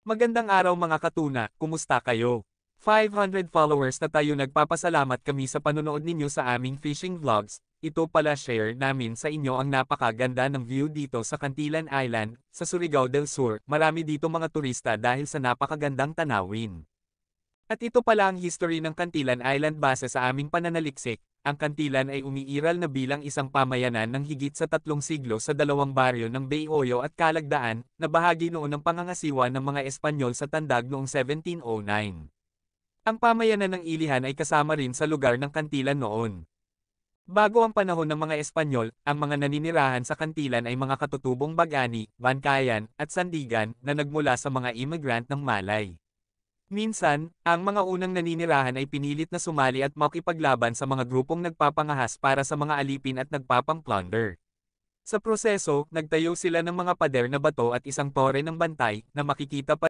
Magandang araw mga katuna, kumusta kayo? 500 followers na tayo, nagpapasalamat kami sa panonood ninyo sa aming fishing vlogs. Ito pala share namin sa inyo ang napakaganda ng view dito sa Cantilan Island, sa Surigao del Sur. Marami dito mga turista dahil sa napakagandang tanawin. At ito pala ang history ng Cantilan Island base sa aming pananaliksik. Ang Cantilan ay umiiral na bilang isang pamayanan ng higit sa 3 siglo sa dalawang baryo ng Bayoyo at Calagdaan, na bahagi noon ng pangangasiwa ng mga Espanyol sa Tandag noong 1709. Ang pamayanan ng Ilihan ay kasama rin sa lugar ng Cantilan noon. Bago ang panahon ng mga Espanyol, ang mga naninirahan sa Cantilan ay mga katutubong Bagani, Bankayan, at Sandigan na nagmula sa mga immigrant ng Malay. Minsan, ang mga unang naninirahan ay pinilit na sumali at makipaglaban sa mga grupong nagpapangahas para sa mga alipin at nagpapang-plunder. Sa proseso, nagtayo sila ng mga pader na bato at isang tore ng bantay, na makikita pa